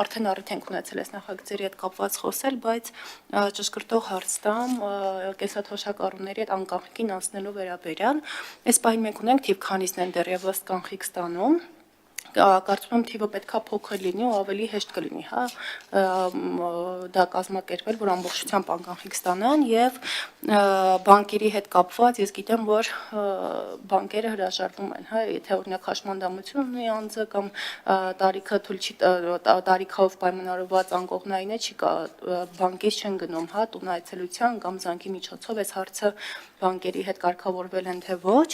արդեն առիթ ենք ունեցել այս նախագծերի հետ կապված խոսել, բայց ճշգրտող հարց տամ կենսաթոշակառուների հետ անկախքին անցնելու վերաբերյալ։ Այս պահին մենք ունենք թիվ քանիսն են դեռևս կանխիկ ստանում։ Կարծում եմ թիվը պետքա փոքր լինի ու ավելի հեշտ կլինի, հա, դա կազմակերպել, որ ամբողջությամբ անկախիկ ստանան եւ բանկերի հետ կապված ես գիտեմ, որ բանկերը հրաժարվում են, հա, եթե օրինակ հաշմանդամություն ունի անձը կամ տարիքը թույլ չի տարիքով պայմանավորված անկողնային է, չի բանկից չեն գնում, հա, տունայցելության կամ զանգի միջոցով այս հարցը բանկերի հետ կարգավորվել են թե ոչ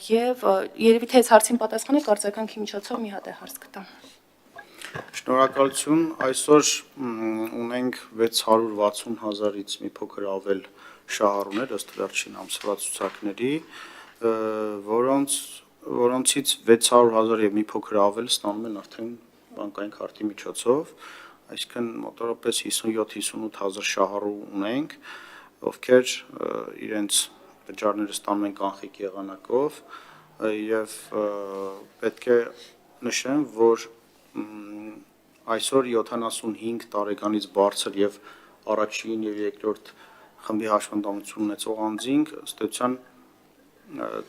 եւ երևի թե այս հարցին պատասխանեք արձագանքի միջոցով մի հատ է հարց կտամ։ Շնորհակալություն, այսօր ունենք 660,000-ից մի փոքր ավել շահառուներ ըստ վերջին ամսվա ցուցակների, որոնցից 600,000 եւ մի փոքր ավել ստանում են արդեն բանկային քարտի միջոցով, այսինքն մոտավորապես 57-58,000 շահառու ունենք, ովքեր իրենց վճարները ստանում են կանխիկ եղանակով եւ պետք է նշեմ, որ այսօր 75 տարեկանից բարձր եւ առաջին եւ երկրորդ խմբի հաշմանդամություն ունեցող անձինք ըստ էության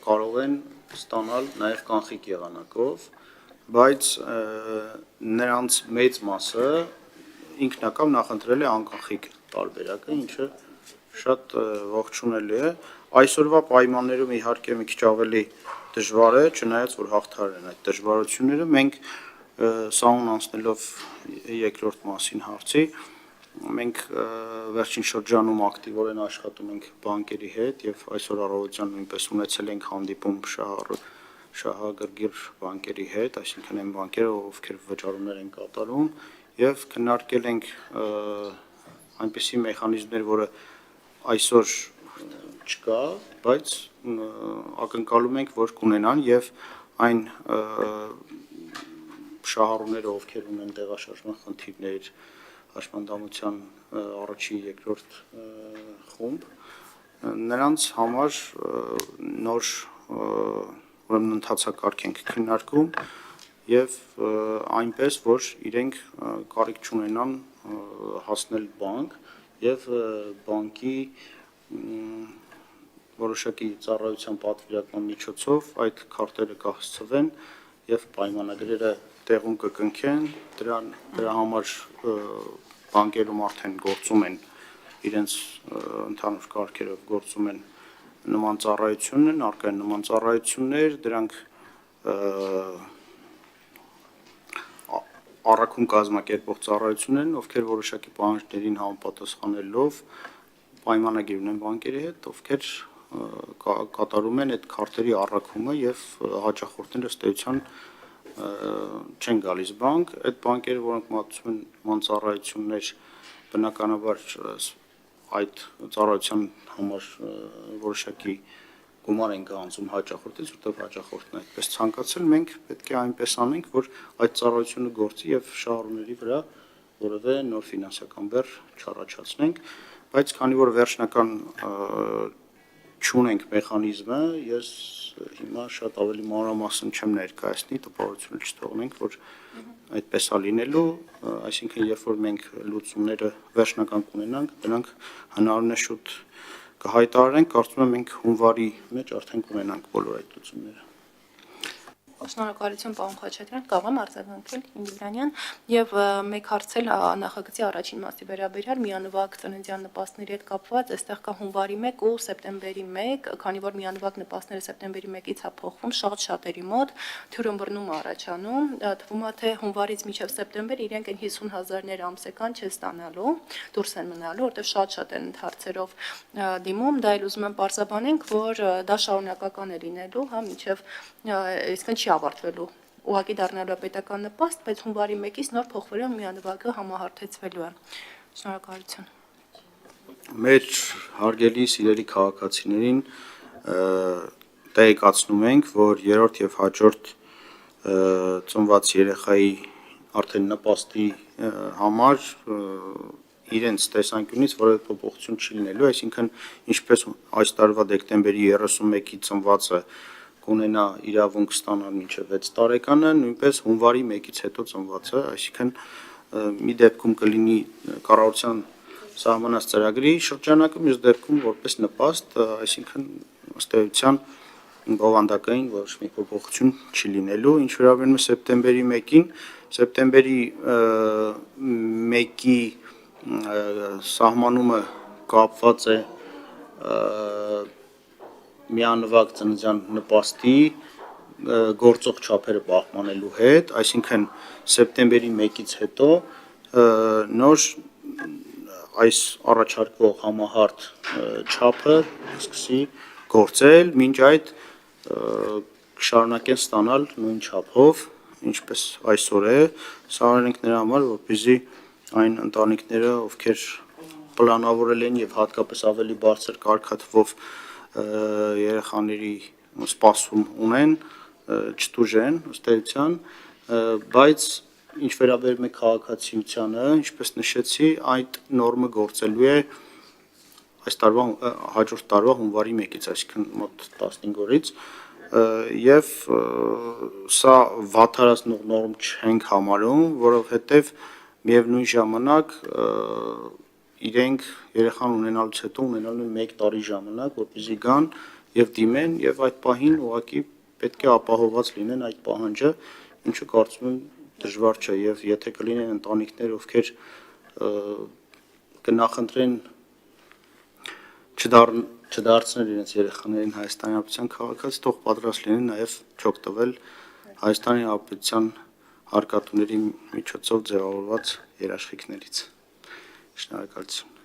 կարող են ստանալ նաեւ կանխիկ եղանակով, բայց նրանց մեծ մասը ինքնակամ նախընտրել է անկախիկ տարբերակը, ինչը շատ ողջունելի է։ Այսօրվա պայմաններում իհարկե մի քիչ ավելի դժվար է, չնայած որ հաղթահարել են այդ դժվարությունները, մենք սահուն անցնելով երկրորդ մասին հարցի, մենք վերջին շրջանում ակտիվորեն աշխատում ենք բանկերի հետ եւ այսօր առավոտյան նույնպես ունեցել ենք հանդիպում շահագրգիռ բանկերի հետ, այսինքն այն բանկերը, ովքեր վճարումներ են կատարում եւ քննարկել ենք այնպիսի մեխանիզմներ, որը այսօր չկա, բայց ակնկալում ենք, որ կունենան եւ այն շահառուները, ովքեր ունեն տեղաշարժման խնդիրներ, հաշմանդամության առաջին, երկրորդ խումբ, նրանց համար նոր ուրեմն ընթացակարգ ենք քննարկում եւ այնպես, որ իրենք կարիք չունենան հասնել բանկ եւ բանկի որոշակի ծառայության պատվիրակման միջոցով այդ քարտերը կհասցվեն եւ պայմանագրերը տեղում կկնքեն, դրա համար բանկերում արդեն գործում են իրենց ընդհանուր կարգերով գործում են նման ծառայություններ, առկա են նման ծառայություններ, դրանք առաքում կազմակերպող ծառայություններ են, ովքեր որոշակի պահանջներին համապատասխանելով պայմանագիր ունեն բանկերի հետ, ովքեր կատարում են այդ քարտերի առաքումը եւ հաճախորդները ըստ էության չեն գալիս բանկ, այդ բանկերը, որոնք մատուցում են նման ծառայություններ, բնականաբար այդ ծառայության համար որոշակի գումար են գանձում հաճախորդից, որտեղ հաճախորդն այդպես ցանկացել, մենք պետք է այնպես անենք, որ այդ ծառայությունը գործի եւ շահառուների վրա որևէ նոր ֆինանսական բեռ չառաջացնենք, բայց քանի որ վերջնական չունենք մեխանիզմը, ես հիմա շատ ավելի մանրամասն չեմ ներկայացնի, տպավորություն չթողնենք, որ այդպես է լինելու, այսինքն երբ որ մենք լուծումները վերջնական կունենանք, դրանք հնարավորինս շուտ կհայտարարենք, կարծում եմ մենք հունվարի մեջ արդեն կունենանք բոլոր այդ լուծումները։ Շնորհակալություն պարոն Խաչատրյան, կարող եմ արձագանքել Ինդիլյանյան եւ մեկ հարցել նախագծի առաջին մասի վերաբերյալ միանվագ ծննդյան նպաստների հետ կապված, այստեղ կա հունվարի 1 ու սեպտեմբերի 1, քանի որ միանվագ նպաստները սեպտեմբերի 1-ից է փոխվում, շատերի մոտ թյուրըմբռնում առաջանում, թվում է թե հունվարից մինչև սեպտեմբեր իրենք այն 50,000-ներ ամսական չեն ստանալու, դուրս են մնալու, որտեղ շատ են հարցերով դիմում, դա էլ ուզում եմ պարզաբանենք, որ դա շարունակական է լինելու, հա, մինչև այսինքն չի ավարտվելու, ուղղակի դառնալու է պետական նպաստ, բայց հունվարի 1-ից նոր փոխվելու միանվագը համահարթեցվելու է։ Շնորհակալություն։ Մեր հարգելի սիրելի քաղաքացիներին տեղեկացնում ենք, որ երրորդ եւ հաջորդ ծնված երեխայի արդեն նպաստի համար իրենց տեսանկյունից որևէ փոփոխություն չի լինելու, այսինքն ինչպես այս տարվա դեկտեմբերի 31-ի ծնվածը կունենա իրավունք ստանալ մինչև 6 տարեկանը, նույնպես հունվարի 1-ից հետո ծնվածը, այսինքն մի դեպքում կլինի կառավարության սահմանած ծրագրի շրջանակը, մյուս դեպքում որպես նպաստ, այսինքն ըստ էության բովանդակային ոչ մի փոփոխություն չի լինելու, ինչ վերաբերում է սեպտեմբերի 1-ին, սեպտեմբերի 1-ի սահմանումը կապված է միանվագ ծննդյան նպաստի գործող չափերը պահպանելու հետ, այսինքն սեպտեմբերի 1-ից հետո նոր այս առաջարկվող համահարթ չափը սկսի գործել, մինչ այդ կշարունակեն ստանալ նույն չափով, ինչպես այսօր է, սա արենք նրա համար, որպեսզի այն ընտանիքները, ովքեր պլանավորել են եւ հատկապես ավելի բարձր կարգաթվով երեխաների սպասում ունեն, չտուժեն ըստ էության, բայց ինչ վերաբերում է քաղաքացիությանը, ինչպես նշեցի, այդ նորմը գործելու է այս տարվա հաջորդ տարվա հունվարի 1-ից, այսինքն մոտ 15 օրից, եւ սա վատթարացնող նորմ չենք համարում, որովհետեւ միևնույն ժամանակ իրենք երեխան ունենալուց հետո ունենալու են 1 տարի ժամանակ, որպեսզի գան եւ դիմեն եւ այդ պահին ուղղակի պետք է ապահովված լինեն այդ պահանջը, ինչը կարծում եմ դժվար չէ եւ եթե կլինեն ընտանիքներ, ովքեր կնախընտրեն չդարձնել իրենց երեխաներին Հայաստանի Հանրապետության քաղաքացի, թող պատրաստ լինեն նաեւ չօգտվել Հայաստանի Հանրապետության հարկատուների միջոցով ձևավորված երաշխիքներից։ Շնորհակալություն։